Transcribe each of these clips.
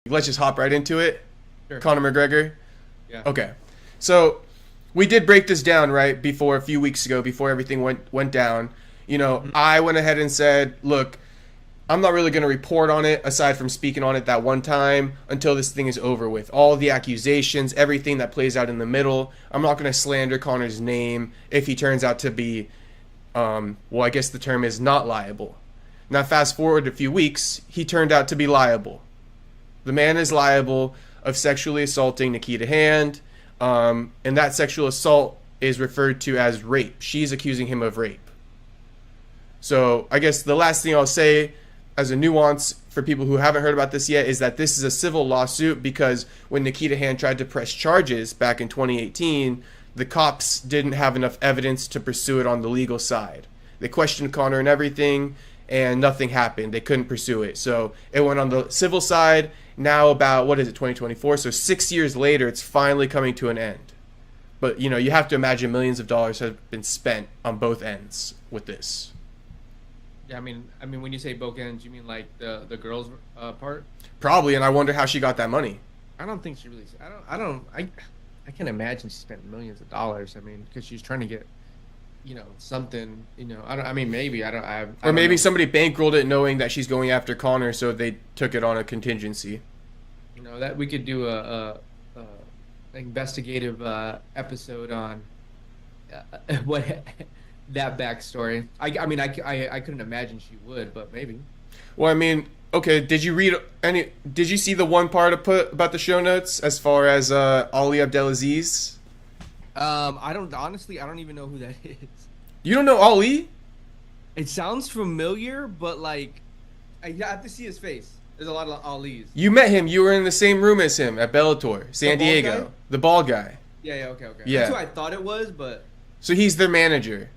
Let's just hop right into it. Sure. Conor McGregor. Yeah. Okay. So we did break this down right before a few weeks ago, before everything went down. You know, I went ahead and said, look, I'm not really going to report on it aside from speaking on it that one time until this thing is over with. All the accusations, everything that plays out in the middle. I'm not going to slander Conor's name if he turns out to be, well, I guess the term is not liable. Now, fast forward a few weeks, he turned out to be liable. The man is liable of sexually assaulting Nikita Hand, and that sexual assault is referred to as rape. She's accusing him of rape. So I guess the last thing I'll say as a nuance for people who haven't heard about this yet is that this is a civil lawsuit because when Nikita Hand tried to press charges back in 2018, the cops didn't have enough evidence to pursue it on the legal side. They questioned Conor and everything, and nothing happened. They couldn't pursue it. So it went on the civil side. Now about, 2024? So 6 years later, it's finally coming to an end. But, you know, you have to imagine millions of dollars have been spent on both ends with this. Yeah, I mean, when you say both ends, you mean like the girls' part? Probably, and I wonder how she got that money. I don't think she really. I can't imagine she spent millions of dollars. I mean, because she's trying to get, something. Maybe Or maybe somebody bankrolled it knowing that she's going after Conor, so they took it on a contingency. That we could do a investigative episode on what that backstory. I couldn't imagine she would, but maybe. Well, I mean, okay. Did you see the one part I put about the show notes as far as Ali Abdelaziz? I don't even know who that is. You don't know Ali? It sounds familiar, but like, I have to see his face. There's a lot of Ali's. You met him. You were in the same room as him at Bellator, San Diego. The bald guy. Yeah, okay. Yeah. That's who I thought it was, but. So he's their manager.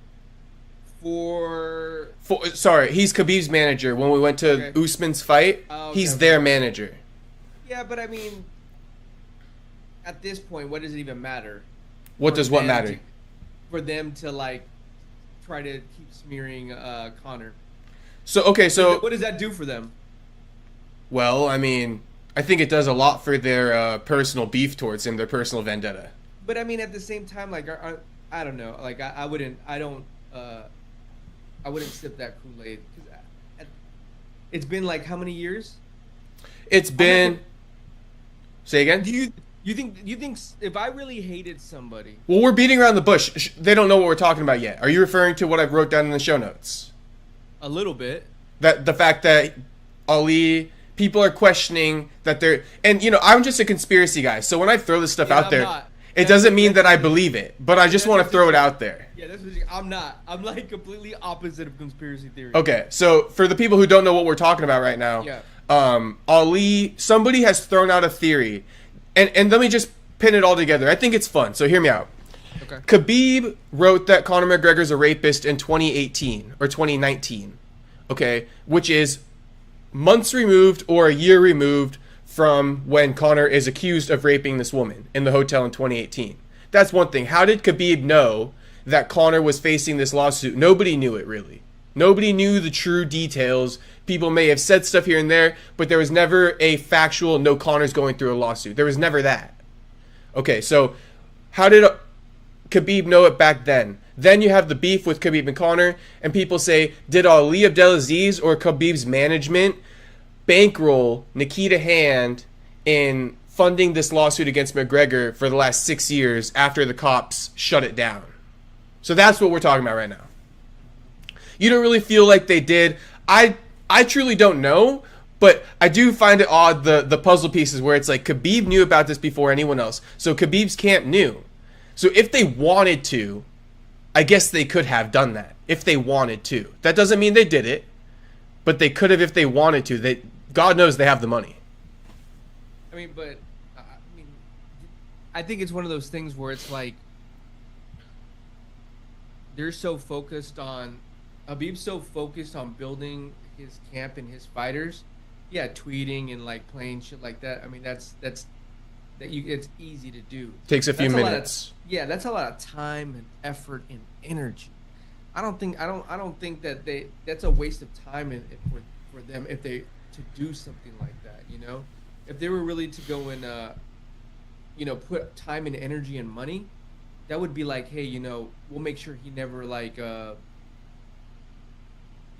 Sorry, he's Khabib's manager. When we went to Usman's fight, he's their manager. Yeah, but I mean, at this point, what does it even matter? What does what matter? For them to like try to keep smearing Conor. So what does that do for them? Well, I mean, I think it does a lot for their personal beef towards him, their personal vendetta. But I mean, at the same time, like, I don't know, like, I wouldn't sip that Kool-Aid because it's been like how many years? It's been. Say again. Do you think if I really hated somebody? Well, we're beating around the bush. They don't know what we're talking about yet. Are you referring to what I wrote down in the show notes? A little bit. That the fact that Ali, people are questioning that they're, and I'm just a conspiracy guy. So when I throw this stuff out there, it doesn't mean that I believe it, but I just want to throw it out there. Yeah, that's what I'm not. I'm like completely opposite of conspiracy theory. Okay, so for the people who don't know what we're talking about right now, Ali, somebody has thrown out a theory, and let me just pin it all together. I think it's fun, so hear me out. Okay. Khabib wrote that Conor McGregor's a rapist in 2018 or 2019, okay, which is months removed or a year removed from when Conor is accused of raping this woman in the hotel in 2018. That's one thing. How did Khabib know that Conor was facing this lawsuit? Nobody knew it, really. Nobody knew the true details. People may have said stuff here and there, but there was never a factual, no, Conor's going through a lawsuit. There was never that. Okay, so how did Khabib know it back then? Then you have the beef with Khabib and Conor, and people say, did Ali Abdelaziz or Khabib's management bankroll Nikita Hand in funding this lawsuit against McGregor for the last 6 years after the cops shut it down? So that's what we're talking about right now. You don't really feel like they did. I truly don't know, but I do find it odd, the puzzle pieces where it's like Khabib knew about this before anyone else. So Khabib's camp knew. So if they wanted to, I guess they could have done that if they wanted to. That doesn't mean they did it, but they could have if they wanted to. God knows they have the money. I think it's one of those things where it's like they're so focused on Habib's so focused on building his camp and his fighters. Yeah, tweeting and like playing shit like that. I mean, it's easy to do. Takes a few minutes. That's a lot of time and effort and energy. I don't think that that's a waste of time for them if they to do something like that, if they were really to go and put time and energy and money, that would be like, hey, we'll make sure he never like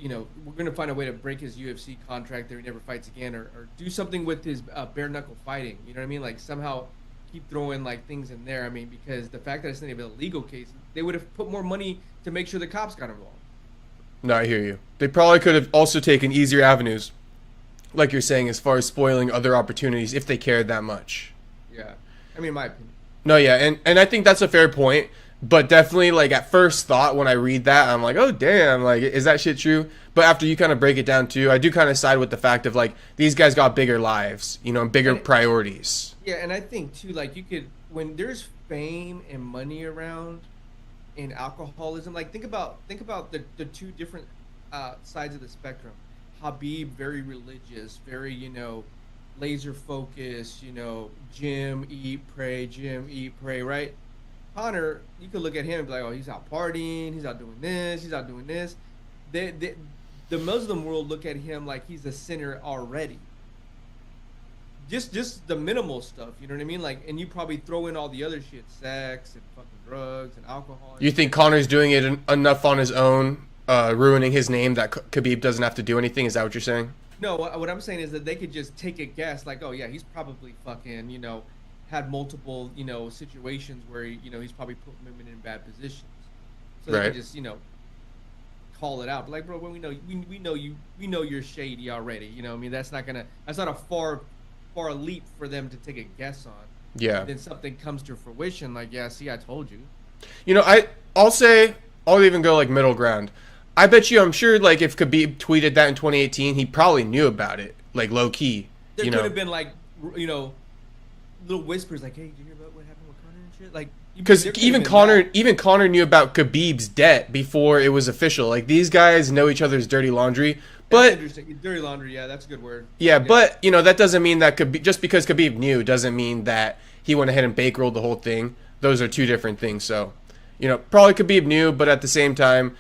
we're gonna find a way to break his UFC contract that he never fights again, or do something with his bare knuckle fighting. You know what I mean? Like somehow keep throwing like things in there. I mean, because the fact that it's not even a legal case, they would have put more money to make sure the cops got involved. No, I hear you. They probably could have also taken easier avenues, like you're saying, as far as spoiling other opportunities if they cared that much. Yeah, I mean, my opinion. No, yeah, and I think that's a fair point. But definitely, like, at first thought, when I read that, I'm like, oh, damn, like, is that shit true? But after you kind of break it down, too, I do kind of side with the fact of, like, these guys got bigger lives, and bigger priorities. Yeah, and I think, too, like, when there's fame and money around and alcoholism, like, think about the two different sides of the spectrum. Habib, very religious, very, laser focused, gym, eat, pray, right? Conor, you could look at him and be like, oh, he's out partying, he's out doing this, he's out doing this. The Muslim world look at him like he's a sinner already. Just the minimal stuff, you know what I mean? Like, and you probably throw in all the other shit, sex and fucking drugs and alcohol. You think Conor's doing it enough on his own, ruining his name, that Khabib doesn't have to do anything? Is that what you're saying? No, what I'm saying is that they could just take a guess, like, oh yeah, he's probably fucking, had multiple, situations where he's probably put women in bad positions. So they can just, call it out. But like, bro, when we know you're shady already. I mean, that's not a far leap for them to take a guess on. Yeah. And then something comes to fruition, like, yeah, see, I told you. I'll even go like middle ground. I bet you, I'm sure, like, if Khabib tweeted that in 2018, he probably knew about it, like, low key. There could have been like, little whispers like, hey, did you hear about what happened with Conor and shit? Like, because even Conor knew about Khabib's debt before it was official. Like, these guys know each other's dirty laundry. But interesting. Dirty laundry, yeah, that's a good word. Yeah, but that doesn't mean that just because Khabib knew doesn't mean that he went ahead and bankrolled the whole thing. Those are two different things. So, probably Khabib knew, but at the same time,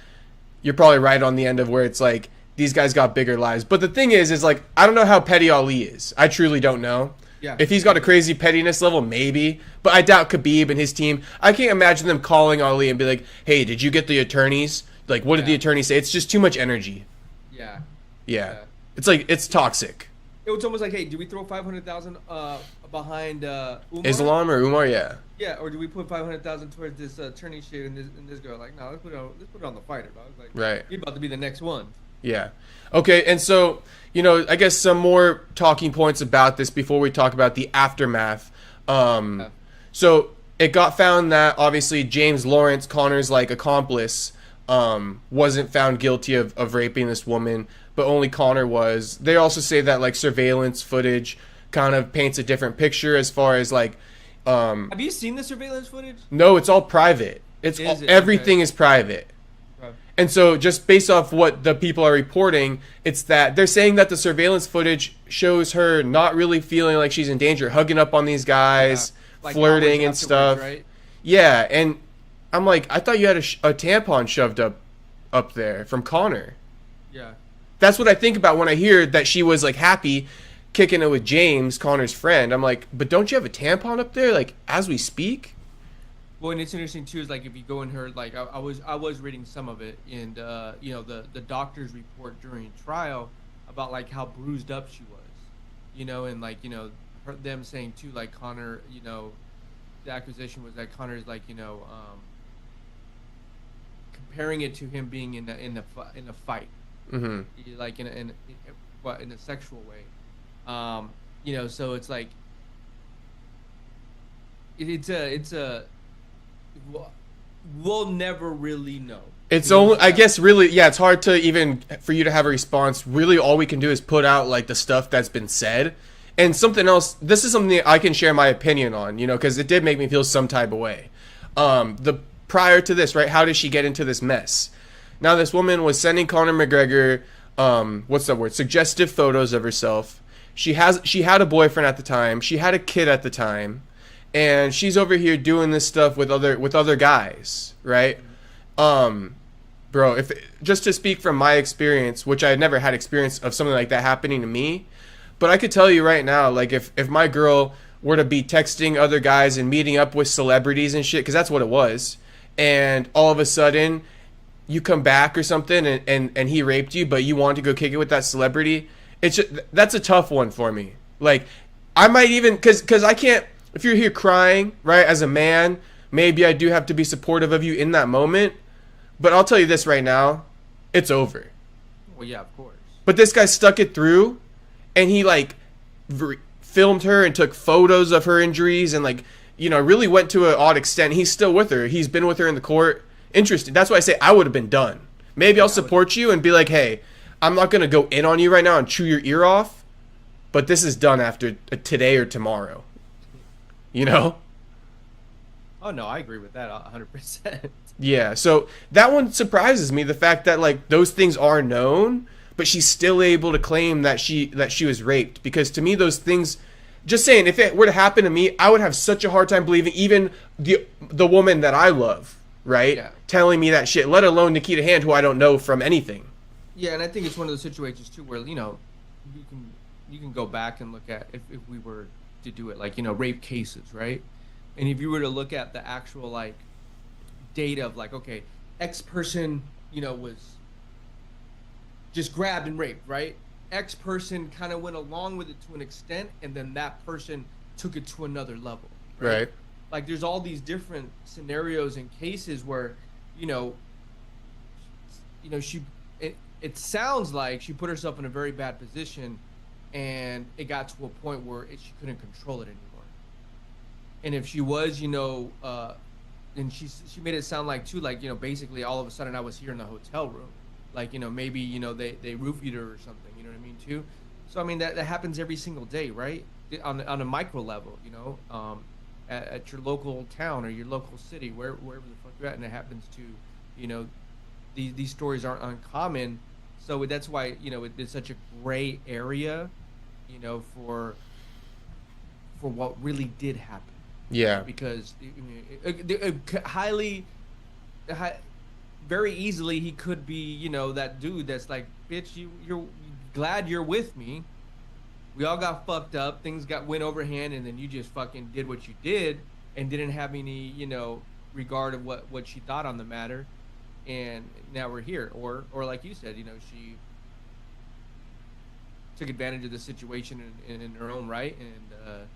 you're probably right on the end of where it's like these guys got bigger lives. But the thing is like, I don't know how petty Ali is. I truly don't know. Yeah. If he's got a crazy pettiness level, maybe. But I doubt Khabib and his team. I can't imagine them calling Ali and be like, hey, did you get the attorneys? Like, what did the attorneys say? It's just too much energy. Yeah. It's like, it's toxic. It was almost like, hey, do we throw 500,000 behind Umar? Islam or Umar? Yeah. Yeah, or do we put 500,000 towards this attorney shit and this girl? Like, no, let's put it on the fighter, dog. Like, right. You're about to be the next one. Yeah. Okay, and so, I guess some more talking points about this before we talk about the aftermath. So it got found that obviously James Lawrence, Conor's like accomplice, wasn't found guilty of raping this woman, but only Conor was. They also say that like surveillance footage kind of paints a different picture as far as like. Have you seen the surveillance footage? No, it's all private. Everything is private. And so just based off what the people are reporting, it's that they're saying that the surveillance footage shows her not really feeling like she's in danger, hugging up on these guys, like flirting and stuff. Right? Yeah, and I'm like, I thought you had a tampon shoved up there from Conor. Yeah. That's what I think about when I hear that she was like happy kicking it with James, Conor's friend. I'm like, but don't you have a tampon up there, like, as we speak? Well, and it's interesting too is like if you go in her, like I was reading some of it, and the doctor's report during trial about like how bruised up she was, and like them saying too, like Conor, the accusation was that Conor's like comparing it to him being in a fight, mm-hmm. like in a sexual way, so it's like it's a we'll never really know. It's only, I guess, really, yeah, it's hard to even, for you to have a response. Really, all we can do is put out, like, the stuff that's been said. And something else, this is something that I can share my opinion on, because it did make me feel some type of way. Prior to this, right, how did she get into this mess? Now, this woman was sending Conor McGregor, what's that word, suggestive photos of herself. She had a boyfriend at the time. She had a kid at the time. And she's over here doing this stuff with other guys, right? Bro, just to speak from my experience, which I had never had experience of something like that happening to me, But I could tell you right now, like if my girl were to be texting other guys and meeting up with celebrities and shit, because that's what it was, and all of a sudden you come back or something and he raped you, but you want to go kick it with that celebrity, that's a tough one for me. Like, I might even, because I can't, if you're here crying, right, as a man, maybe I do have to be supportive of you in that moment, but I'll tell you this right now, it's over. Well, yeah, of course. But this guy stuck it through, and he, like, filmed her and took photos of her injuries and, like, you know, really went to an odd extent. He's still with her. He's been with her in the court. Interesting. That's why I say I would have been done. Maybe I'll support you and be like, hey, I'm not going to go in on you right now and chew your ear off, but this is done after today or tomorrow. You know? Oh, no, I agree with that 100%. Yeah, so that one surprises me, the fact that, like, those things are known, but she's still able to claim that she was raped. Because to me, those things, just saying, if it were to happen to me, I would have such a hard time believing even the woman that I love, right? Yeah. Telling me that shit, let alone Nikita Hand, who I don't know from anything. Yeah, and I think it's one of those situations, too, where, you know, you can go back and look at, if we were to do it, like, you know, rape cases, right? And if you were to look at the actual, like, data of, like, okay, X person, you know, was just grabbed and raped, right? X person kind of went along with it to an extent, and then that person took it to another level, right? Like, there's all these different scenarios and cases where, you know, it sounds like she put herself in a very bad position, and it got to a point where she couldn't control it anymore. And if she was, you know, and she made it sound like, too, like, you know, basically all of a sudden I was here in the hotel room. Like, you know, maybe, you know, they roofied her or something, you know what I mean, too? So, I mean, that happens every single day, right? On a micro level, you know, at your local town or your local city, wherever the fuck you're at, and it happens to, you know, these stories aren't uncommon. So that's why, you know, it's such a gray area, you know, for what really did happen. Yeah. Because very easily he could be, you know, that dude that's like, bitch, you're glad you're with me. We all got fucked up. Things went overhand, and then you just fucking did what you did and didn't have any, you know, regard of what she thought on the matter. And now we're here. Or like you said, you know, she took advantage of the situation in her own right, and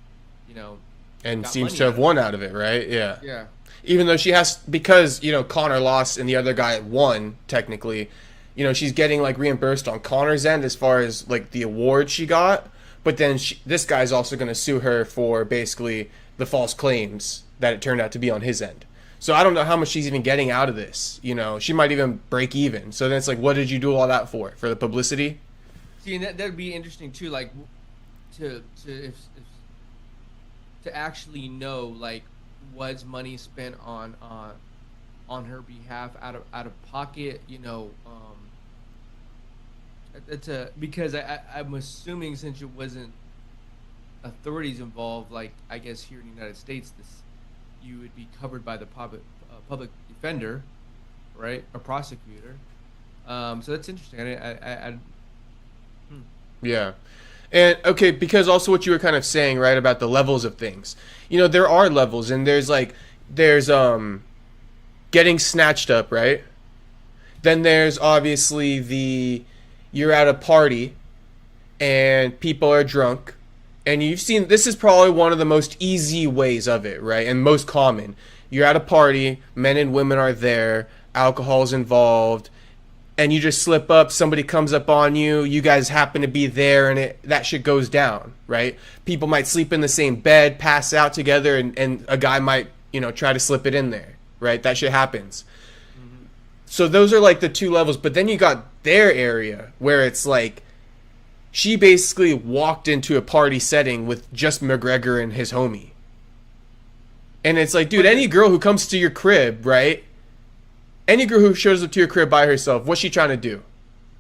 you know, and seems to have won out of it, right? Yeah. Yeah. Even though she has, because, you know, Conor lost and the other guy won, technically, you know, she's getting, like, reimbursed on Conor's end as far as, like, the award she got. But then this guy's also going to sue her for basically the false claims that it turned out to be on his end. So I don't know how much she's even getting out of this. You know, she might even break even. So then it's like, what did you do all that for? For the publicity? See, and that'd be interesting too. Like, to actually know, like, was money spent on her behalf out of pocket? You know, because I'm assuming, since it wasn't authorities involved, like, I guess here in the United States, you would be covered by the public defender, right? A prosecutor. So that's interesting. Yeah. And, okay, because also what you were kind of saying, right, about the levels of things. You know, there are levels, and there's getting snatched up, right? Then there's obviously you're at a party, and people are drunk, and you've seen, this is probably one of the most easy ways of it, right, and most common. You're at a party, men and women are there, alcohol's involved, and you just slip up, somebody comes up on you, you guys happen to be there, and that shit goes down, right? People might sleep in the same bed, pass out together, and a guy might, you know, try to slip it in there, right? That shit happens. Mm-hmm. So those are, like, the two levels, but then you got their area, where it's like, she basically walked into a party setting with just McGregor and his homie. And it's like, dude, any girl who comes to your crib, right? Any girl who shows up to your crib by herself, what's she trying to do?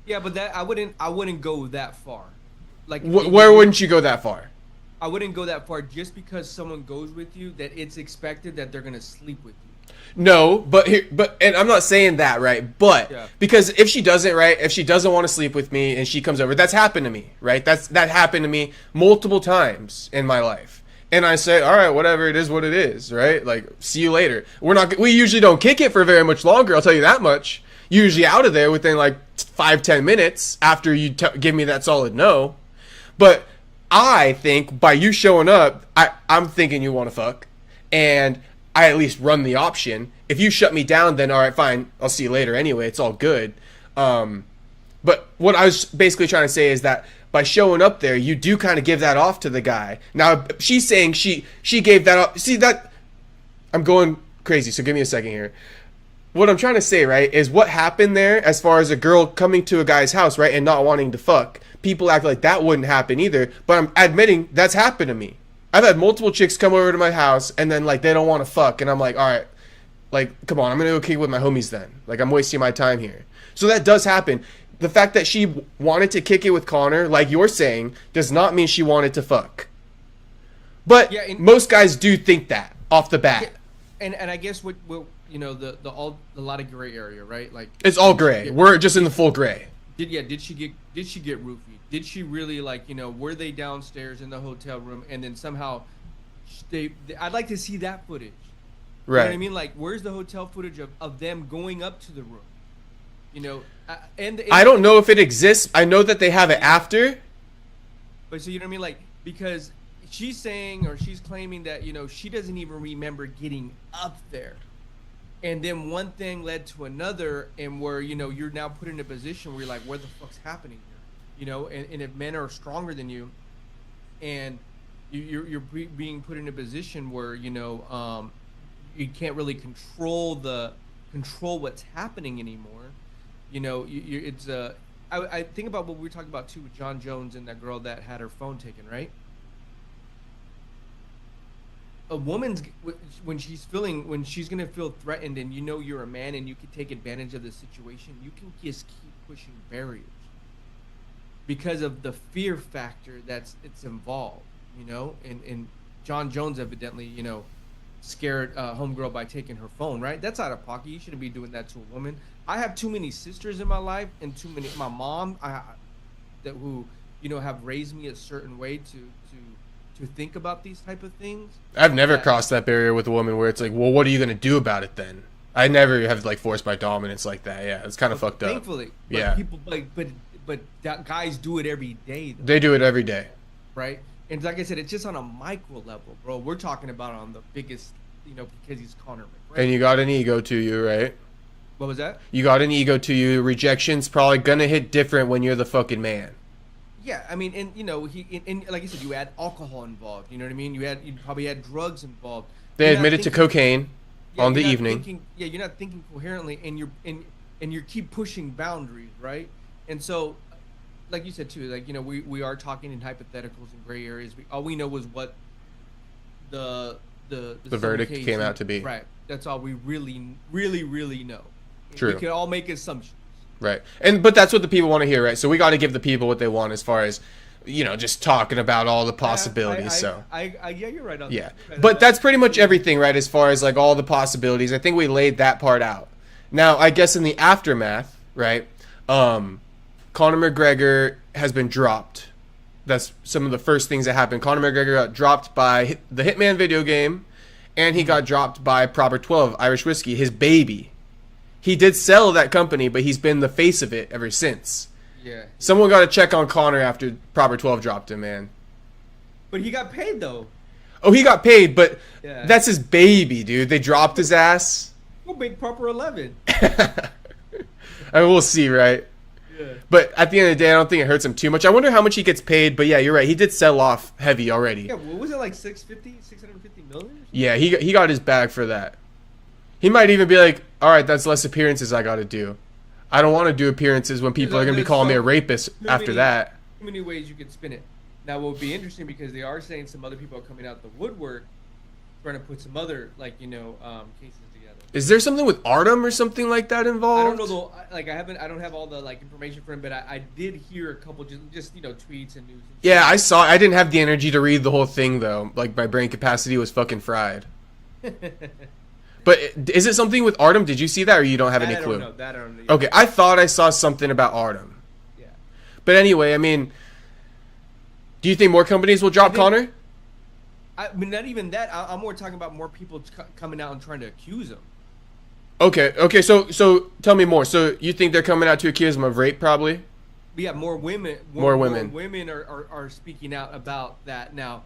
Yeah, but that I wouldn't go that far. Like, where wouldn't you go that far? I wouldn't go that far just because someone goes with you, that it's expected that they're gonna sleep with you. No, and I'm not saying that, right? But Yeah. because if she doesn't, right, if she doesn't want to sleep with me and she comes over, that's happened to me, right? That happened to me multiple times in my life. And I say, all right, whatever, it is what it is, right? Like, see you later. We usually don't kick it for very much longer, I'll tell you that much. Usually out of there within like 5-10 minutes after you give me that solid no. But I think by you showing up, I'm thinking you want to fuck. And I at least run the option. If you shut me down, then all right, fine. I'll see you later anyway. It's all good. But what I was basically trying to say is that by showing up there, you do kind of give that off to the guy. Now, she's saying she gave that up. See, that I'm going crazy, so give me a second here. What I'm trying to say, right, is what happened there as far as a girl coming to a guy's house, right, and not wanting to fuck. People act like that wouldn't happen either, but I'm admitting that's happened to me. I've had multiple chicks come over to my house and then like they don't want to fuck and I'm like, all right, like come on, I'm gonna go kick with my homies then. Like I'm wasting my time here. So that does happen. The fact that she wanted to kick it with Conor, like you're saying, does not mean she wanted to fuck. But yeah, most guys do think that off the bat. Yeah, and I guess what you know the lot of gray area, right? Like it's all gray. We're just in the full gray. Did she get roofied? Did she really like, you know, were they downstairs in the hotel room and then somehow I'd like to see that footage. Right. You know what I mean? Like where's the hotel footage of them going up to the room? You know, and I don't know if it exists. I know that they have it after. But so you know what I mean? Like because she's saying or she's claiming that, you know, she doesn't even remember getting up there. And then one thing led to another, and where, you know, you're now put in a position where you're like, what the fuck's happening here? You know, and if men are stronger than you, and you're being put in a position where, you know, you can't really control what's happening anymore. You know, it's I think about what we were talking about too with John Jones and that girl that had her phone taken, right? A woman's when she's gonna feel threatened, and you know you're a man and you can take advantage of the situation, you can just keep pushing barriers because of the fear factor it's involved, you know. And John Jones evidently, you know, scared homegirl by taking her phone, right? That's out of pocket. You shouldn't be doing that to a woman. I have too many sisters in my life and my mom who, you know, have raised me a certain way to think about these type of things. I've never crossed that barrier with a woman where it's like, well, what are you going to do about it then? I never have like forced my dominance like that. Yeah, it's kind of fucked up. Thankfully. Yeah. People but guys do it every day though. They do it every day. Right? And like I said, it's just on a micro level, bro. We're talking about on the biggest, you know, because he's Conor McGregor. And you got an ego to you, right? What was that? You got an ego to you. Rejection's probably going to hit different when you're the fucking man. Yeah, I mean, and you know, and like you said, you had alcohol involved. You know what I mean? You probably had drugs involved. They admitted to cocaine on the evening. You're not thinking coherently, and you keep pushing boundaries, right? And so, like you said too, like, you know, we are talking in hypotheticals and gray areas. All we know was what the verdict came out to be. Right. That's all we really know. True. We can all make assumptions. Right. But that's what the people want to hear, right? So we got to give the people what they want as far as, you know, just talking about all the possibilities. Yeah, you're right on that. Yeah. But that's pretty much everything, right? As far as like all the possibilities. I think we laid that part out. Now, I guess in the aftermath, right? Conor McGregor has been dropped. That's some of the first things that happened. Conor McGregor got dropped by the Hitman video game, and he got dropped by Proper 12 Irish Whiskey, his baby. He did sell that company, but he's been the face of it ever since. Yeah. Someone got to check on Conor after Proper 12 dropped him, man. But he got paid, though. Oh, he got paid, but that's his baby, dude. They dropped his ass. We'll make Proper 11. I mean, we'll see, right? Yeah. But at the end of the day, I don't think it hurts him too much. I wonder how much he gets paid, but yeah, you're right. He did sell off heavy already. Yeah, what was it, like 650 million? Yeah, he got his bag for that. He might even be like, all right, that's less appearances I got to do. I don't want to do appearances when people are going to be calling me a rapist after that. Too many ways you could spin it. Now, what would be interesting, because they are saying some other people are coming out the woodwork trying to put some other, like, you know, cases together. Is there something with Artem or something like that involved? I don't know, though. Like, I don't have all the, like, information for him, but I did hear a couple just, you know, tweets and news. Yeah, I saw. I didn't have the energy to read the whole thing, though. Like, my brain capacity was fucking fried. But is it something with Artem? Did you see that, or you don't have any clue? That I don't know. Okay, I thought I saw something about Artem. Yeah. But anyway, I mean, do you think more companies will drop Conor? I mean, not even that. I'm more talking about more people coming out and trying to accuse him. Okay. So tell me more. So you think they're coming out to accuse him of rape, probably? But yeah, more women. More women. More women are speaking out about that now.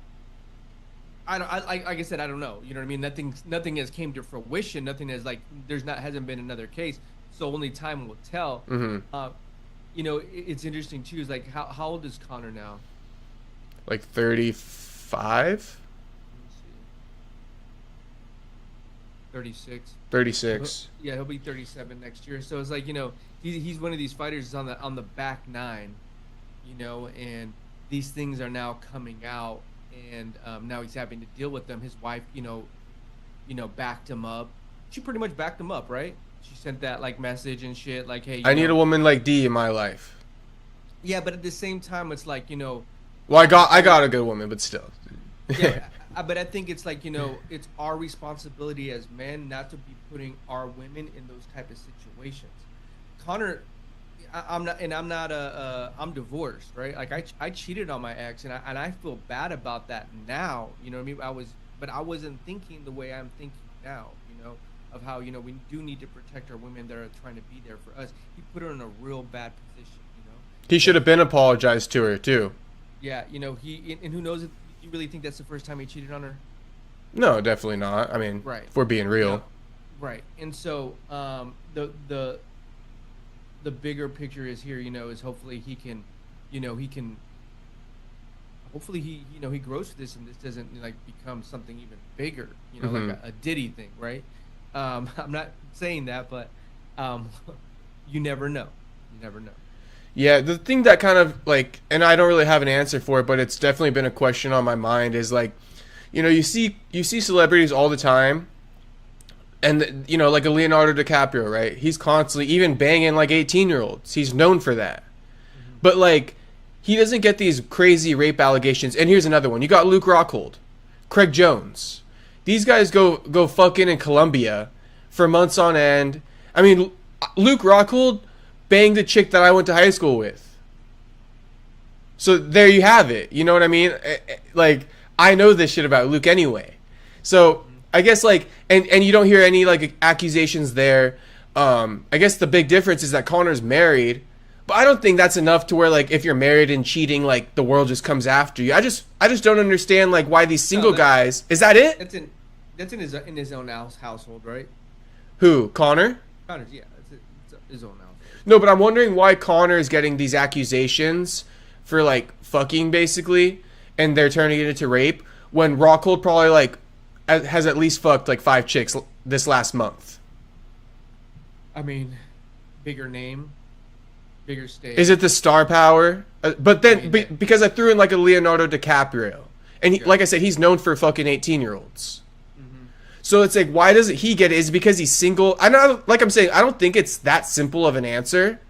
Like I said, I don't know. You know what I mean? Nothing has came to fruition. Nothing has hasn't been another case. So only time will tell. Mm-hmm. You know, it's interesting too. Is like how old is Conor now? Like 35. 36. 36. Yeah, he'll be 37 next year. So it's like, you know, he's one of these fighters on the back nine, you know, and these things are now coming out, and now he's having to deal with them. His wife, you know, backed him up. She pretty much backed him up, right? She sent that like message and shit, like, hey, I need a woman like Dee in my life. Yeah, but at the same time, it's like, you know. Well, I got a good woman, but still. Yeah. But I think it's like, you know, it's our responsibility as men not to be putting our women in those type of situations. Conor, I'm divorced, right? Like I cheated on my ex, and I feel bad about that now. You know what I mean? But I wasn't thinking the way I'm thinking now. You know, of how, you know, we do need to protect our women that are trying to be there for us. He put her in a real bad position. You know, he should have been apologized to her too. Yeah, you know, and who knows if you really think that's the first time he cheated on her? No, definitely not. I mean, right. If we're being real. Yeah. Right. And so the bigger picture is here, you know, is hopefully he can hopefully he, you know, he grows with this, and this doesn't like become something even bigger, you know, like a Diddy thing, right? I'm not saying that, but you never know. You never know. Yeah, the thing that kind of like, and I don't really have an answer for it, but it's definitely been a question on my mind, is like, you know, you see celebrities all the time, and you know, like a Leonardo DiCaprio, right? He's constantly even banging like 18-year-olds. He's known for that. But like, he doesn't get these crazy rape allegations. And here's another one. You got Luke Rockhold, Craig Jones. These guys go fucking in Colombia for months on end. I mean, Luke Rockhold banged the chick that I went to high school with. So there you have it. You know what I mean? Like, I know this shit about Luke anyway. So I guess like, and you don't hear any like accusations there. I guess the big difference is that Conor's married, but I don't think that's enough to where like if you're married and cheating, like the world just comes after you. I just don't understand like why these single guys. Is that it? That's in his own household, right? Who? Conor? Conor's, yeah, it's his own household. No, but I'm wondering why Conor is getting these accusations for like fucking basically, and they're turning it into rape, when Rockhold probably like has at least fucked like 5 chicks this last month. I mean, bigger name, bigger stage. Is it the star power? But then because I threw in like a Leonardo DiCaprio, and he, like I said, he's known for fucking 18-year-olds. So it's like, why doesn't he get it? Is it because he's single? I know, like I'm saying, I don't think it's that simple of an answer.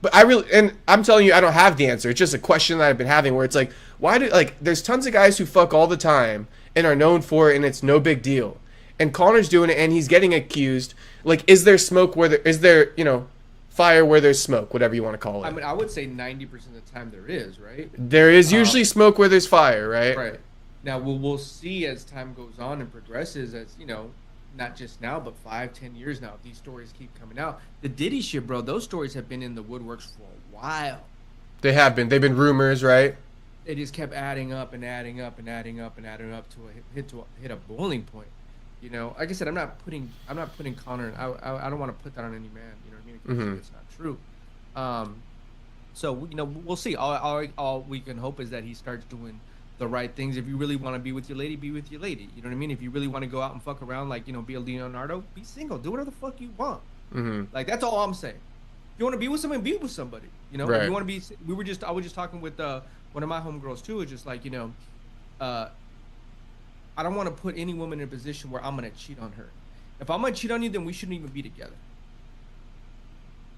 But I'm telling you, I don't have the answer. It's just a question that I've been having where it's like, why do, like, there's tons of guys who fuck all the time and are known for it, and it's no big deal. And Conor's doing it, and he's getting accused. Like, is there smoke is there, you know, fire where there's smoke, whatever you want to call it? I mean, I would say 90% of the time there is, right? There is usually smoke where there's fire, right? Right. Now, we'll see as time goes on and progresses, as, you know, not just now, but 5-10 years now, if these stories keep coming out. The Diddy shit, bro, those stories have been in the woodworks for a while. They have been. They've been rumors, right? They just kept adding up and adding up and adding up and adding up to hit a boiling point. You know, like I said, I'm not putting Conor. I don't want to put that on any man. You know what I mean? It's not true. So, you know, we'll see. All we can hope is that he starts doing the right things. If you really want to be with your lady, be with your lady. You know what I mean? If you really want to go out and fuck around, like, you know, be a Leonardo, be single. Do whatever the fuck you want. Like, that's all I'm saying. If you want to be with somebody, be with somebody. You know, right. If you want to be, I was just talking with one of my homegirls too. It's just like, you know, I don't want to put any woman in a position where I'm gonna cheat on her. If I'm gonna cheat on you, then we shouldn't even be together.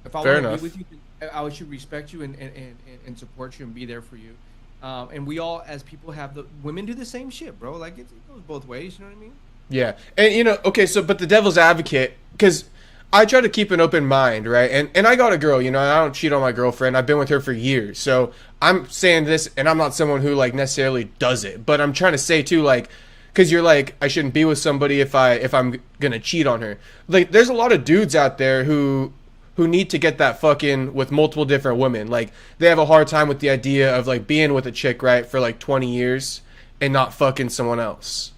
If I want to be with you, I should respect you and support you and be there for you. And we all, as people, have the women do the same shit, bro. Like, it goes both ways. You know what I mean? Yeah. And, okay, so, but the devil's advocate, because I try to keep an open mind, right? And I got a girl, and I don't cheat on my girlfriend. I've been with her for years. So I'm saying this, and I'm not someone who, like, necessarily does it. But I'm trying to say, too, like, because you're like, I shouldn't be with somebody if I'm going to cheat on her. Like, there's a lot of dudes out there who need to get that fucking with multiple different women. Like, they have a hard time with the idea of, like, being with a chick, right, for, like, 20 years and not fucking someone else.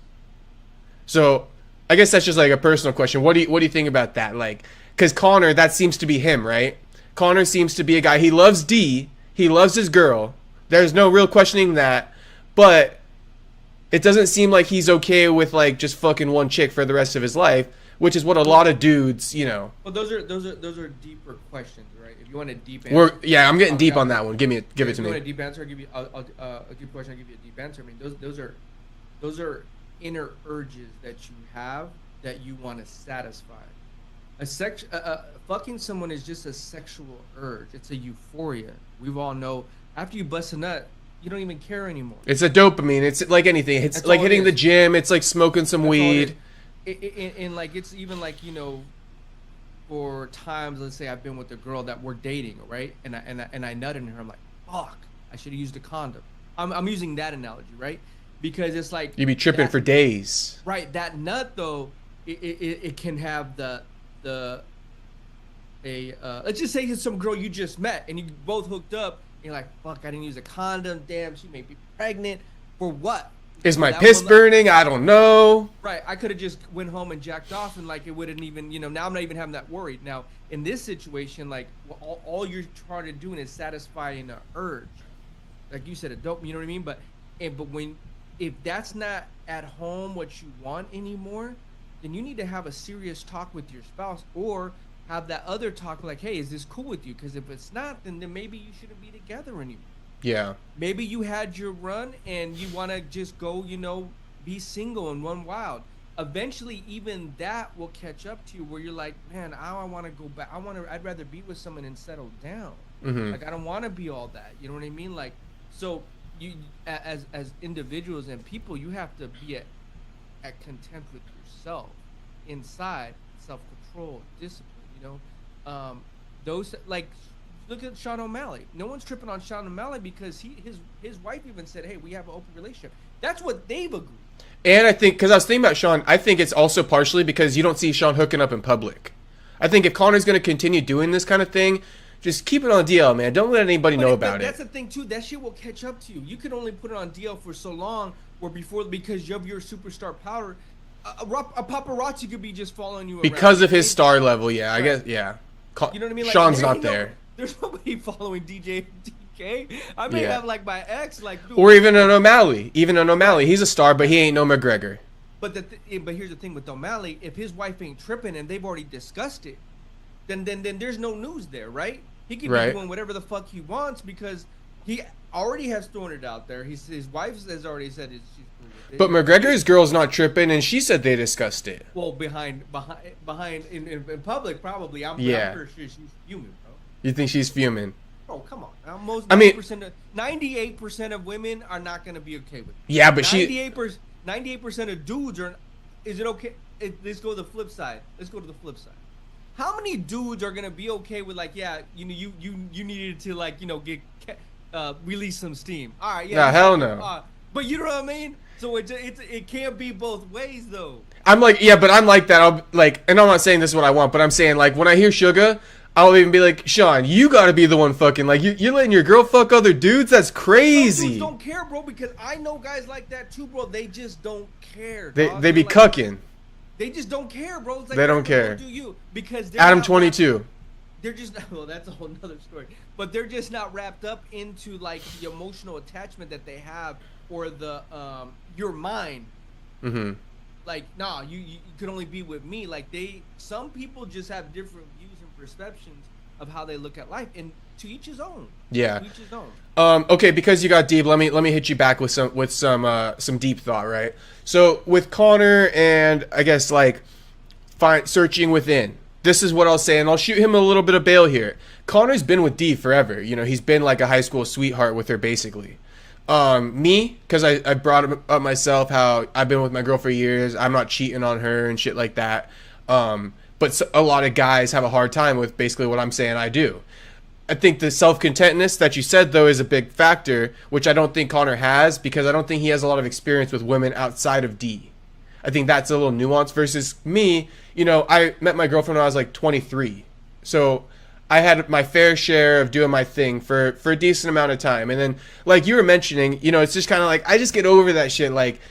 So I guess that's just like a personal question. What do you think about that? Like, because Conor, that seems to be him, right? Conor seems to be a guy. He loves Dee. He loves his girl. There's no real questioning that. But it doesn't seem like he's okay with like just fucking one chick for the rest of his life, which is what a lot of dudes, Well, those are deeper questions, right? If you want a deep answer, I'm getting deep on that one. Give it to me. If you want a deep answer, I'll give you a deep question. I'll give you a deep answer. I mean, those are inner urges that you have that you want to satisfy. Fucking someone is just a sexual urge. It's a euphoria. We all know after you bust a nut, you don't even care anymore. It's a dopamine. It's like anything. It's like hitting the gym. It's like smoking some weed. And like it's even like for times, let's say I've been with a girl that we're dating, right? And I nutted in her. I'm like, fuck, I should have used a condom. I'm using that analogy, right? Because it's like you'd be tripping for days. Right. That nut though, it can have let's just say it's some girl you just met and you both hooked up and you're like, fuck, I didn't use a condom, damn, she may be pregnant. For what? Is my piss burning? I don't know. Right. I could have just went home and jacked off and like it wouldn't even, now I'm not even having that worried. Now in this situation, like all you're trying to do is satisfying an urge. Like you said, a dope, you know what I mean? But if that's not at home what you want anymore, then you need to have a serious talk with your spouse or have that other talk like, hey, is this cool with you? Because if it's not, then maybe you shouldn't be together anymore. Yeah. Maybe you had your run and you want to just go, be single and run wild. Eventually, even that will catch up to you where you're like, man, I want to go back. I'd rather be with someone and settle down. Mm-hmm. Like, I don't want to be all that. You know what I mean? Like, so you, as individuals and people, you have to be at content with yourself, inside, self-control, discipline. Those like. Look at Sean O'Malley. No one's tripping on Sean O'Malley because his wife even said, hey, we have an open relationship. That's what they've agreed. And I think, because I was thinking about Sean, I think it's also partially because you don't see Sean hooking up in public. I think if Conor's going to continue doing this kind of thing, just keep it on DL, man. Don't let anybody know about it. That's the thing, too. That shit will catch up to you. You can only put it on DL for so long because of your superstar power. A paparazzi could be just following you around. Because of his star level, yeah. Right. I guess, yeah. You know what I mean? Like, Sean's not there. There's nobody following DJ MTK. I may have like my ex, like, dude, or even an O'Malley. He's a star, but he ain't no McGregor. But but here's the thing with O'Malley: if his wife ain't tripping and they've already discussed it, then there's no news there, right? He can be doing whatever the fuck he wants because he already has thrown it out there. His wife has already said she's cool with it. But McGregor's girl's not tripping, and she said they discussed it. Well, behind in public, probably. I'm sure she's human. You think she's fuming? Oh, come on. Most 98% of women are not going to be okay with it. Yeah, but 98% of dudes are. Is it okay? Let's go to the flip side. How many dudes are going to be okay with like, yeah, you needed to like, get release some steam. All right, yeah. No, hell no. But you know what I mean? So it can't be both ways though. I'm like, yeah, but I'm like that. And I'm not saying this is what I want, but I'm saying like when I hear Sugar, I'll even be like, Sean, you gotta be the one fucking, like, you're letting your girl fuck other dudes? That's crazy. Some dudes don't care, bro, because I know guys like that too, bro. They just don't care. They be cucking. They just don't care, bro. It's like, they don't care. Do you? Because Adam 22. They're just, well, that's a whole nother story. But they're just not wrapped up into, like, the emotional attachment that they have or the, your mind. Mm-hmm. Like, nah, you could only be with me. Like, some people just have different views and perceptions of how they look at life, and to each his own. Yeah. To each his own. Okay, because you got deep, let me hit you back with some deep thought, right? So with Conor and I guess like searching within, this is what I'll say, and I'll shoot him a little bit of bail here. Conor's been with Dee forever. He's been like a high school sweetheart with her basically. Me, because I brought up myself how I've been with my girl for years. I'm not cheating on her and shit like that. But a lot of guys have a hard time with basically what I'm saying I do. I think the self-contentness that you said, though, is a big factor, which I don't think Conor has, because I don't think he has a lot of experience with women outside of D. I think that's a little nuanced versus me. You know, I met my girlfriend when I was like 23. So I had my fair share of doing my thing for a decent amount of time. And then, like you were mentioning, you know, it's just kind of like, I just get over that shit. Like,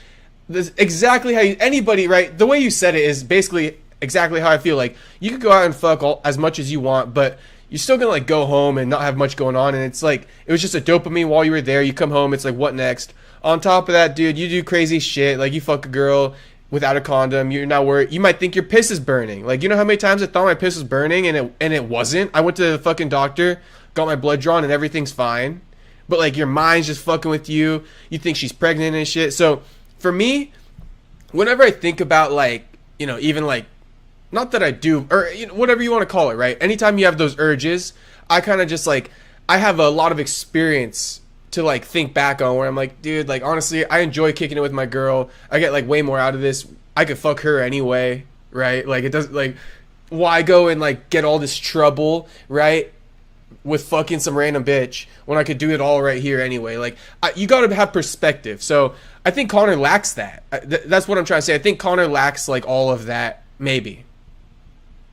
this exactly how anybody, right? The way you said it is basically exactly how I feel. Like, you could go out and fuck as much as you want, but you're still gonna like go home and not have much going on. And it's like, it was just a dopamine while you were there. You come home, it's like, what next? On top of that, dude, you do crazy shit. Like, you fuck a girl without a condom, you're not worried. You might think your piss is burning. Like, you know how many times I thought my piss was burning and it wasn't? I went to the fucking doctor, got my blood drawn, and everything's fine. But like, your mind's just fucking with you. You think she's pregnant and shit. So for me, whenever I think about, like, you know, even like, not that I do, or you know, whatever you want to call it, right? Anytime you have those urges, I kind of just like, I have a lot of experience to like think back on where I'm like, dude, like, honestly, I enjoy kicking it with my girl. I get like way more out of this. I could fuck her anyway, right? Like, it doesn't, like, why go and like get all this trouble, right, with fucking some random bitch when I could do it all right here anyway? Like, you gotta have perspective. So I think Conor lacks that. That's what I'm trying to say. I think Conor lacks like all of that, maybe.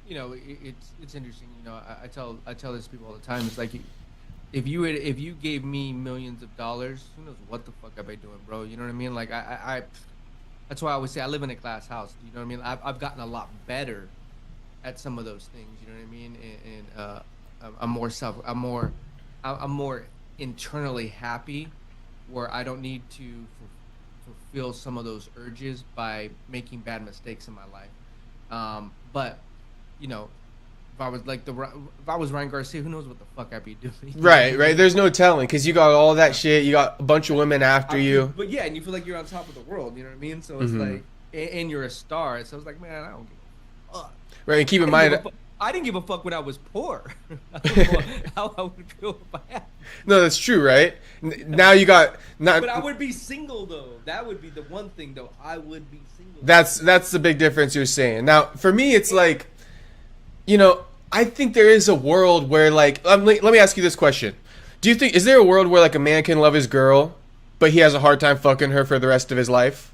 You know, it's interesting. You know, I tell this to people all the time. It's like, if you gave me millions of dollars, who knows what the fuck I'd be doing, bro? You know what I mean? Like, I that's why I always say I live in a glass house. You know what I mean? I've gotten a lot better at some of those things. You know what I mean? And I'm more internally happy, where I don't need to fulfill some of those urges by making bad mistakes in my life. But you know, if I was Ryan Garcia, who knows what the fuck I'd be doing? Right. There's no telling, because you got all that shit. You got a bunch of women after you. But yeah, and you feel like you're on top of the world. You know what I mean? So it's like, and you're a star. So it's like, man, I don't give a fuck. Right, and keep in mind, I didn't give a fuck when I was poor. I don't know how I would feel if I had. No, that's true, right? Now you got not. But I would be single though. That would be the one thing though. I would be single. That's the big difference you're saying. Now, for me, it's like, you know, I think there is a world where, like, let me ask you this question. Do you think, is there a world where, like, a man can love his girl, but he has a hard time fucking her for the rest of his life?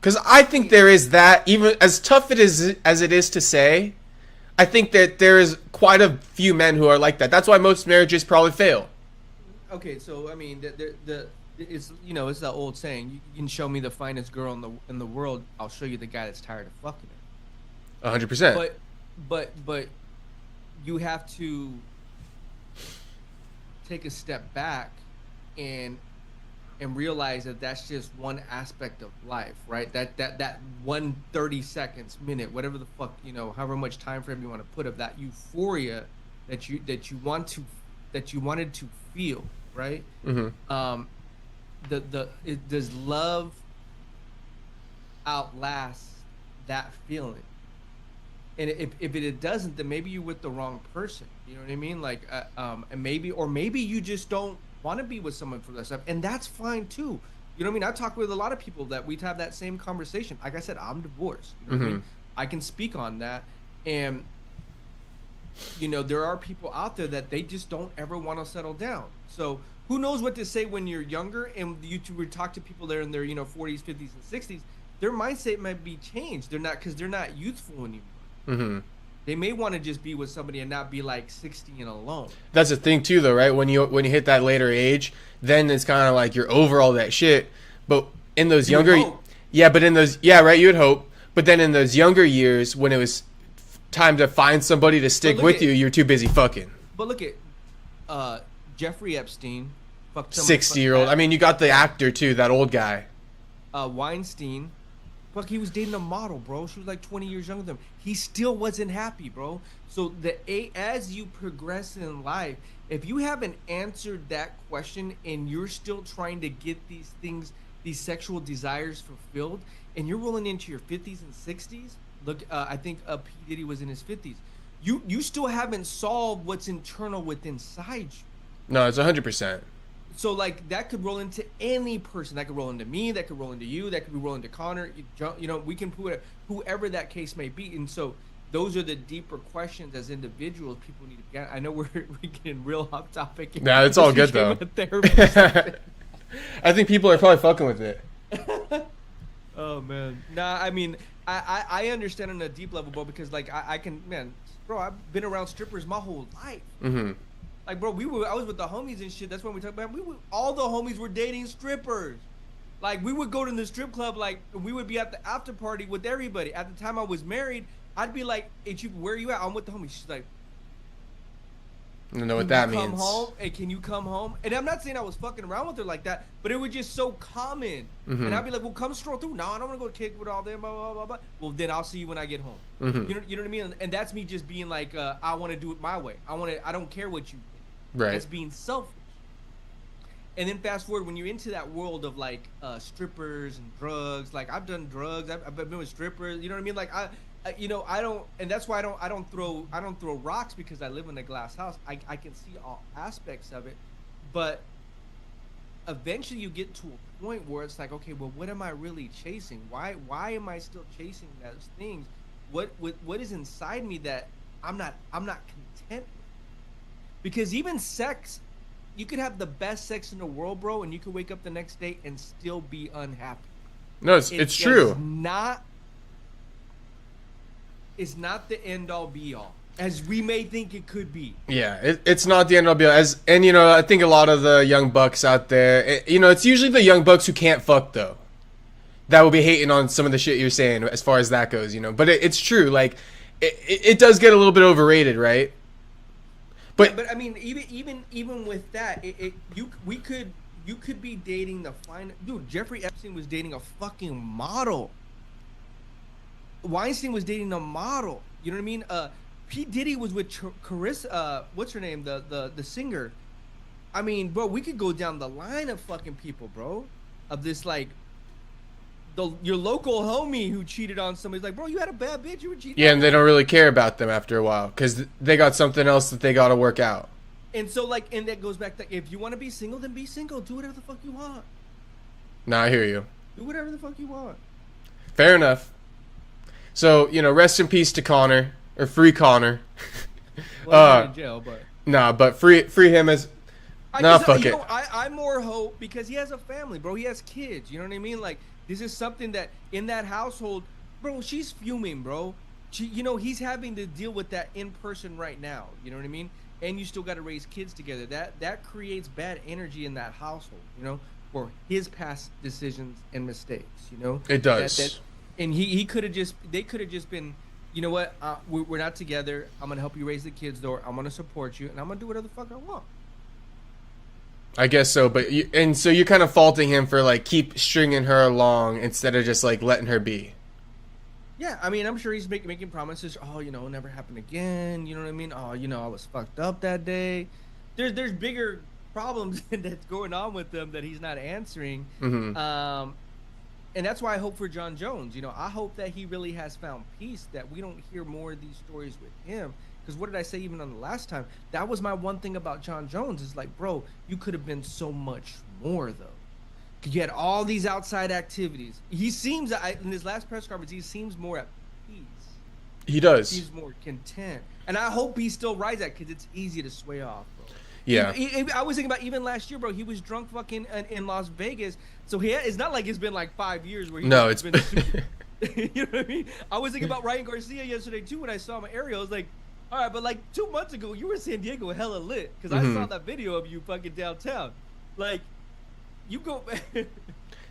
Because I think there is that, even as tough as it is to say, I think that there is quite a few men who are like that. That's why most marriages probably fail. Okay, so, I mean, it's, you know, it's that old saying, you can show me the finest girl in the world, I'll show you the guy that's tired of fucking her. 100%. But you have to take a step back and realize that that's just one aspect of life, right? That 1 30 seconds, minute, whatever the fuck, you know, however much time frame you want to put of that euphoria that you wanted to feel, right? Mm-hmm. Does love outlast that feeling? And if it doesn't, then maybe you're with the wrong person. You know what I mean? Like, and maybe you just don't want to be with someone for that stuff, and that's fine too. You know what I mean? I talk with a lot of people that we'd have that same conversation. Like I said, I'm divorced. You know what I mean? I can speak on that, and you know, there are people out there that they just don't ever want to settle down. So who knows what to say when you're younger, and you would talk to people that are in their 40s, 50s, and 60s. Their mindset might be changed. They're not youthful anymore. Mm-hmm. They may want to just be with somebody and not be like 60 and alone. That's the thing too, though, right? When you hit that later age, then it's kind of like you're over all that shit. But in those younger, right, you would hope. But then in those younger years, when it was time to find somebody to stick with you, you're too busy fucking. But look at Jeffrey Epstein, 60-year-old. I mean, you got the actor too, that old guy. Weinstein. Fuck, he was dating a model, bro. She was like 20 years younger than him. He still wasn't happy, bro. So as you progress in life, if you haven't answered that question and you're still trying to get these things, these sexual desires fulfilled, and you're rolling into your 50s and 60s, look, I think P. Diddy was in his 50s. You still haven't solved what's internal within inside you. No, it's 100%. So like that could roll into any person. That could roll into me. That could roll into you. That could be roll into Connor. You know, we can put whoever that case may be. And so those are the deeper questions as individuals people need to get. I know we're getting real off topic. Nah, it's all good though. I think people are probably fucking with it. Oh man, nah. I mean, I understand on a deep level, bro. Because like I can, man, bro. I've been around strippers my whole life. Mm-hmm. Like, bro, I was with the homies and shit. That's when we talk about. All the homies were dating strippers. Like, we would go to the strip club. Like, we would be at the after party with everybody. At the time I was married, I'd be like, "Hey, where are you at? I'm with the homies." She's like, I don't know what that means. Come home? Hey, can you come home? And I'm not saying I was fucking around with her like that, but it was just so common. Mm-hmm. And I'd be like, "Well, come stroll through." No, I don't want to go kick with all them. Blah blah blah blah. Well, then I'll see you when I get home. Mm-hmm. You know what I mean? And that's me just being like, I want to do it my way. I don't care what you think. Right. That's being selfish. And then fast forward when you're into that world of like strippers and drugs. Like I've done drugs. I've been with strippers. You know what I mean? Like I don't, and that's why I don't throw rocks because I live in a glass house. I can see all aspects of it, but eventually you get to a point where it's like, okay, well, what am I really chasing? Why am I still chasing those things? What is inside me that I'm not content with? Because even sex, you could have the best sex in the world, bro, and you could wake up the next day and still be unhappy. No, it's true. It's not the end all be all, as we may think it could be. Yeah, it's not the end all be all. And you know, I think a lot of the young bucks out there, you know, it's usually the young bucks who can't fuck though, that will be hating on some of the shit you're saying as far as that goes. You know, but it's true. Like, it does get a little bit overrated, right? But yeah, but I mean, even with that, you could be dating the fine dude. Jeffrey Epstein was dating a fucking model. Weinstein was dating a model. You know what I mean? P. Diddy was with Carissa. What's her name? The singer. I mean, bro, we could go down the line of fucking people, bro. Of this like, your local homie who cheated on somebody. Like, bro, you had a bad bitch. You were cheating. Yeah, and they don't really care about them after a while because they got something else that they got to work out. And so, like, and that goes back to, if you want to be single, then be single. Do whatever the fuck you want. Nah, I hear you. Do whatever the fuck you want. Fair enough. So, you know, rest in peace to Connor, or free Connor. Well, he's in jail, but nah, but free him as. Fuck it. I more hope because he has a family, bro. He has kids. You know what I mean? Like, this is something that in that household, bro. She's fuming, bro. You know, he's having to deal with that in person right now. You know what I mean? And you still got to raise kids together. That creates bad energy in that household. You know, for his past decisions and mistakes. You know, it does. And they could have just been, you know what? We're not together. I'm gonna help you raise the kids, though. I'm gonna support you, and I'm gonna do whatever the fuck I want. I guess so, but so you're kind of faulting him for like keep stringing her along instead of just like letting her be. Yeah, I mean, I'm sure he's making promises. Oh, you know, never happen again. You know what I mean? Oh, you know, I was fucked up that day. There's bigger problems that's going on with them that he's not answering. Mm-hmm. And that's why I hope for John Jones. You know, I hope that he really has found peace, that we don't hear more of these stories with him. Because what did I say even on the last time? That was my one thing about John Jones is like, bro, you could have been so much more, though. You had all these outside activities. He seems, in his last press conference, he seems more at peace. He does. He's more content. And I hope he still rides that because it's easy to sway off, bro. Yeah. I was thinking about even last year, bro. He was drunk fucking in Las Vegas. So it's not like it's been like 5 years where he's been you know what I mean? I was thinking about Ryan Garcia yesterday, too, when I saw him at Ariel. I was like, all right, but like 2 months ago, you were in San Diego hella lit because I saw that video of you fucking downtown. Like, you go.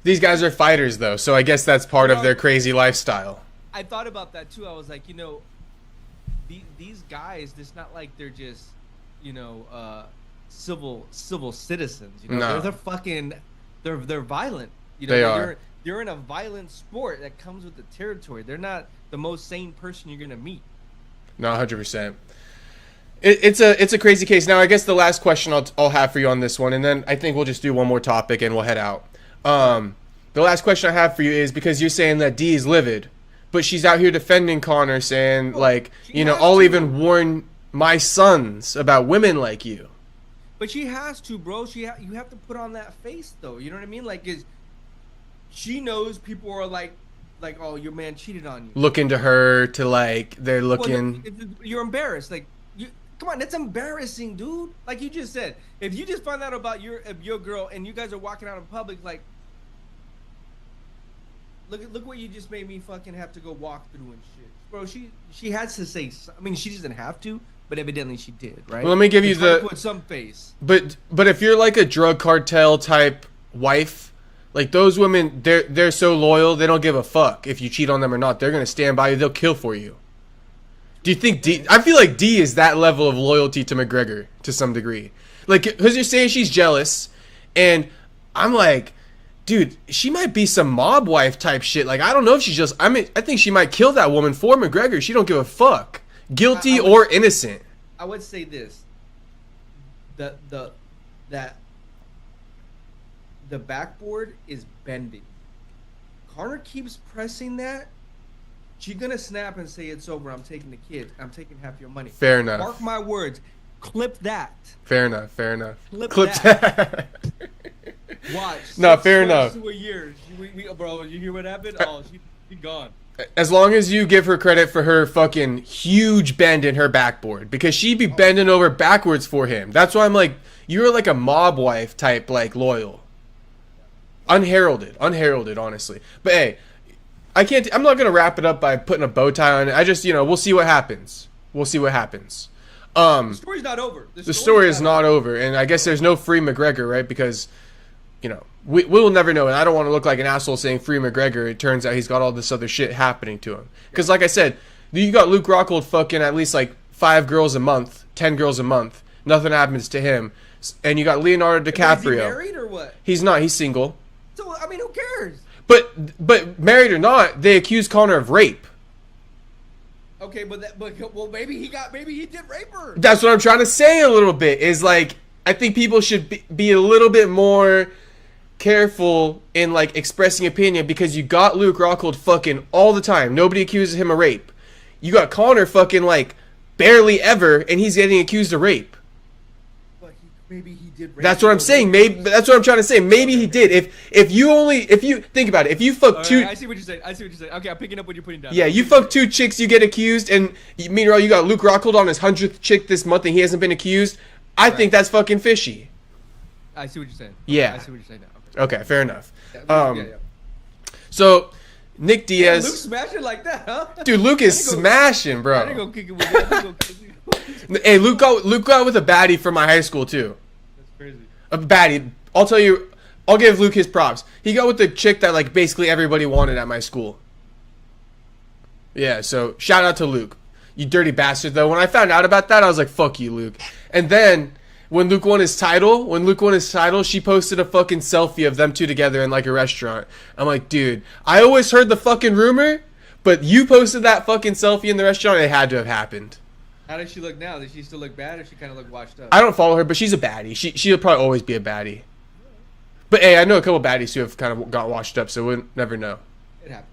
These guys are fighters, though, so I guess that's part of their crazy lifestyle. I thought about that too. I was like, you know, these guys, it's not like they're just, you know, civil citizens. You know, no. they're fucking, they're violent. You know, they are. They're in a violent sport that comes with the territory. They're not the most sane person you're gonna meet. No, 100%. It's a crazy case. Now, I guess the last question I'll have for you on this one, and then I think we'll just do one more topic and we'll head out. The last question I have for you is because you're saying that Dee is livid, but she's out here defending Conor, saying like, you know, I'll even warn my sons about women like you. But she has to, bro. You have to put on that face, though. You know what I mean? Like, she knows people are like, oh, your man cheated on you. Looking to her to like they're looking. Well, you're embarrassed. Like, come on, that's embarrassing, dude. Like you just said, if you just find out about your girl and you guys are walking out in public, like, look what you just made me fucking have to go walk through and shit, bro. She has to say. I mean, she doesn't have to. But evidently she did, right? Well, let me give you put some face. But if you're like a drug cartel type wife, like those women, they're so loyal, they don't give a fuck if you cheat on them or not. They're gonna stand by you. They'll kill for you. Do you think Dee? I feel like Dee is that level of loyalty to McGregor to some degree. Like, because you're saying she's jealous, and I'm like, dude, she might be some mob wife type shit. Like, I don't know if she's just. I mean, I think she might kill that woman for McGregor. She don't give a fuck. Guilty or innocent. I would say this. The backboard is bending. Conor keeps pressing that. She's gonna snap and say it's over. I'm taking the kids. I'm taking half your money. Fair enough. Mark my words. Clip that. Fair enough. Fair enough. Clip that. Watch. No, fair enough. To a year. Bro, you hear what happened? Oh, she's gone. As long as you give her credit for her fucking huge bend in her backboard, because she'd be bending over backwards for him. That's why I'm like, you're like a mob wife type, like loyal, unheralded, honestly. But hey, I'm not gonna wrap it up by putting a bow tie on it. I just, we'll see what happens. The story's not over. The story is not over, and I guess there's no free McGregor, right? Because, we will never know, and I don't want to look like an asshole saying free McGregor. It turns out he's got all this other shit happening to him. Because like I said, you got Luke Rockhold fucking at least like 5 girls a month, 10 girls a month. Nothing happens to him. And you got Leonardo DiCaprio. Is he married or what? He's not. He's single. So, I mean, who cares? But married or not, they accuse Conor of rape. Okay, but maybe he did rape her. That's what I'm trying to say a little bit. Is like, I think people should be a little bit more careful in like expressing opinion, because you got Luke Rockhold fucking all the time. Nobody accuses him of rape. You got Conor fucking like barely ever, and he's getting accused of rape. But maybe he did rape. That's what I'm saying. Maybe that's what I'm trying to say. Maybe he did. If you think about it, if you fuck two, I see what you're saying. Okay, I'm picking up what you're putting down. Yeah, you fuck 2 chicks, you get accused, and meanwhile you got Luke Rockhold on his 100th chick this month, and he hasn't been accused. I think that's fucking fishy. I see what you're saying. Yeah. I see what you're saying now. Okay, fair enough. Yeah. So, Nick Diaz... Luke's smashing like that, huh? Dude, Luke is smashing, bro. I didn't go kick it with that. Hey, Luke got with a baddie from my high school, too. That's crazy. A baddie. I'll give Luke his props. He got with the chick that, like, basically everybody wanted at my school. Yeah, so, shout out to Luke. You dirty bastard, though. When I found out about that, I was like, fuck you, Luke. And then... When Luke won his title, she posted a fucking selfie of them two together in like a restaurant. I'm like, dude, I always heard the fucking rumor, but you posted that fucking selfie in the restaurant, it had to have happened. How does she look now? Does she still look bad, or she kind of look washed up? I don't follow her, but she's a baddie. She'll probably always be a baddie. But hey, I know a couple baddies who have kind of got washed up, so we'll never know. It happens.